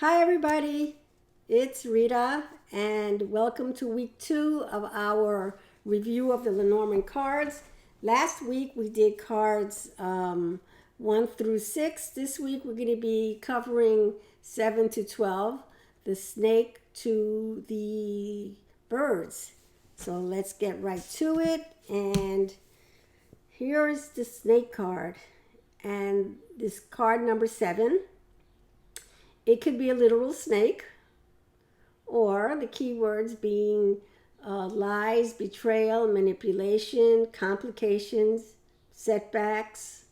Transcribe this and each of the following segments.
Hi everybody, it's Rita and welcome to week 2 of our review of the Lenormand cards. Last week we did cards 1 through 6. This week we're going to be covering 7 to 12, the snake to the birds. So let's get right to it, and here is the snake card, and this card number 7. It could be a literal snake, or the keywords being lies, betrayal, manipulation, complications, setbacks.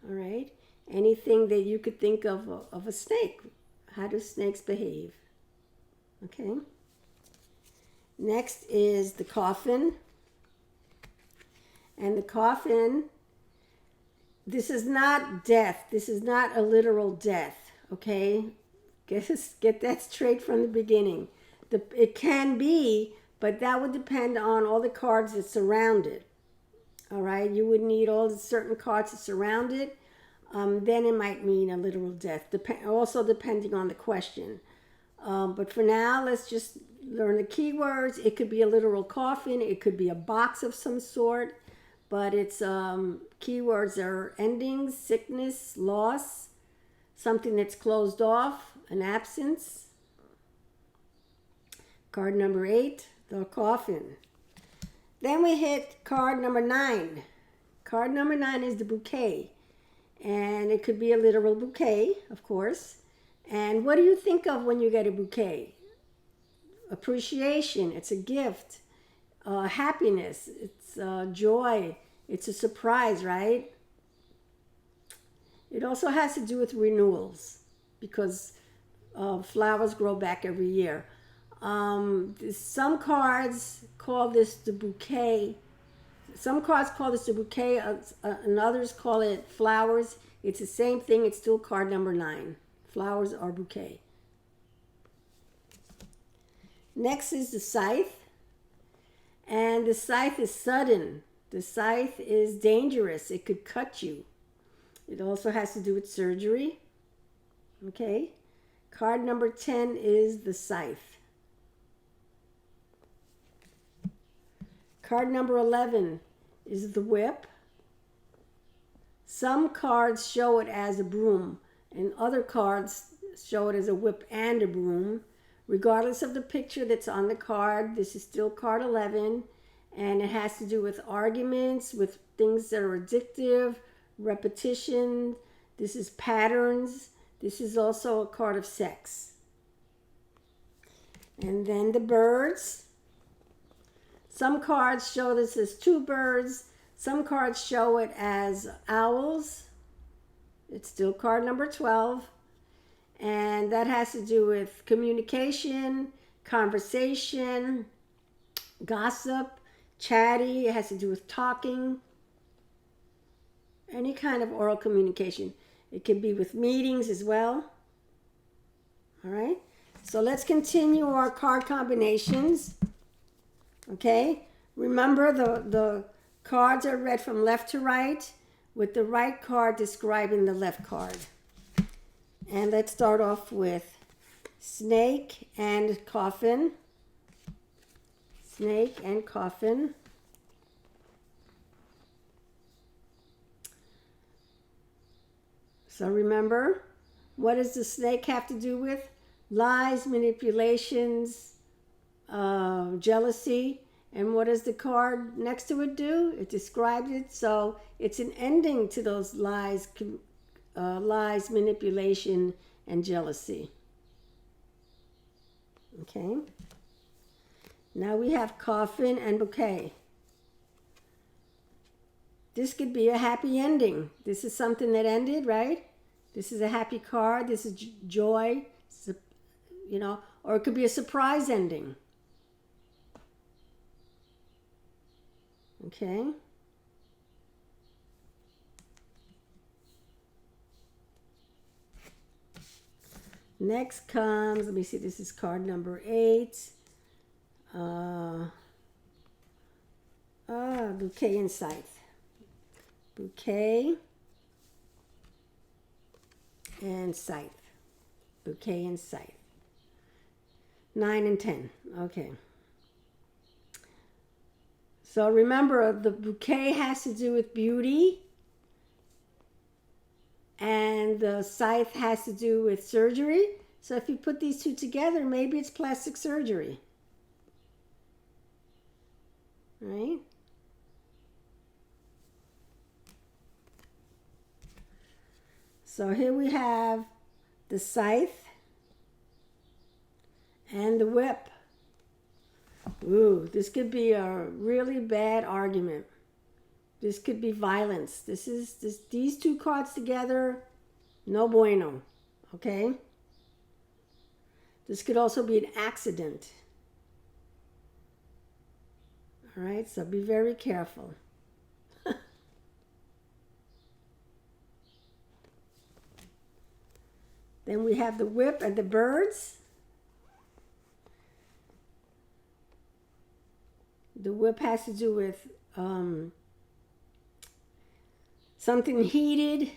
All right, anything that you could think of a snake. How do snakes behave? Okay. Next is the coffin. And the coffin, this is not death. This is not a literal death. Okay, get that straight from the beginning. It can be, but that would depend on all the cards that surround it. All right, you would need all the certain cards that surround it. Then it might mean a literal death, also depending on the question. But for now, let's just learn the keywords. It could be a literal coffin. It could be a box of some sort. But its keywords are endings, sickness, loss, something that's closed off, an absence. Card number 8, the coffin. Then we hit card number 9. Card number 9 is the bouquet. And it could be a literal bouquet, of course. And what do you think of when you get a bouquet? Appreciation. It's a gift. Happiness. It's joy. It's a surprise, right? It also has to do with renewals, because flowers grow back every year. Some cards call this the bouquet. Some cards call this the bouquet, and others call it flowers. It's the same thing. It's still card number 9. Flowers or bouquet. Next is the scythe. And the scythe is sudden. The scythe is dangerous. It could cut you. It also has to do with surgery. Okay. Card number 10 is the scythe. Card number 11 is the whip. Some cards show it as a broom, and other cards show it as a whip and a broom. Regardless of the picture that's on the card, this is still card 11, and it has to do with arguments, with things that are addictive, repetition. This is patterns. This is also a card of sex. And then the birds. Some cards show this as 2 birds. Some cards show it as owls. It's still card number 12. And that has to do with communication, conversation, gossip, chatty. It has to do with talking. Any kind of oral communication. It can be with meetings as well. All right. So let's continue our card combinations. Okay. Remember, the cards are read from left to right, with the right card describing the left card. And let's start off with snake and coffin. Snake and coffin. So remember, what does the snake have to do with? Lies, manipulations, jealousy. And what does the card next to it do? It describes it. So it's an ending to those lies, manipulation, and jealousy. Okay. Now we have coffin and bouquet. This could be a happy ending. This is something that ended, right? This is a happy card. This is joy. Or it could be a surprise ending. Okay. Next comes, let me see, this is card number 8. Bouquet and Scythe. Bouquet and Scythe. Bouquet and Scythe. 9 and 10. Okay. So remember, the bouquet has to do with beauty, and the scythe has to do with surgery. So if you put these two together, maybe it's plastic surgery. Right? So here we have the scythe and the whip. Ooh, this could be a really bad argument. This could be violence. These two cards together, no bueno. Okay? This could also be an accident. All right, so be very careful. Then we have the whip and the birds. The whip has to do with something heated,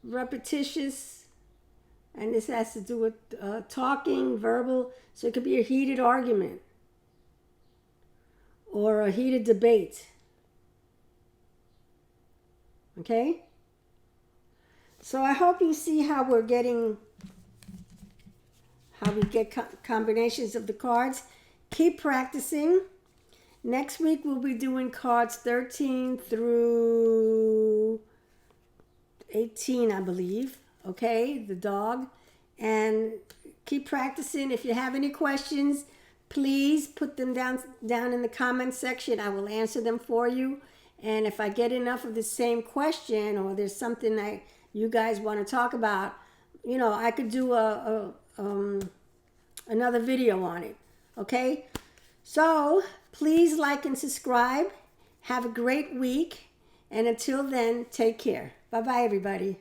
repetitious, and this has to do with talking, verbal. So it could be a heated argument or a heated debate. Okay? So I hope you see how we get combinations of the cards. Keep practicing. Next week we'll be doing cards 13 through 18, I believe. Okay, the dog. And keep practicing. If you have any questions, please put them down in the comment section. I will answer them for you. And if I get enough of the same question, or there's something that you guys want to talk about, you know, I could do another video on it. Okay? So please like and subscribe. Have a great week. And until then, take care. Bye-bye, everybody.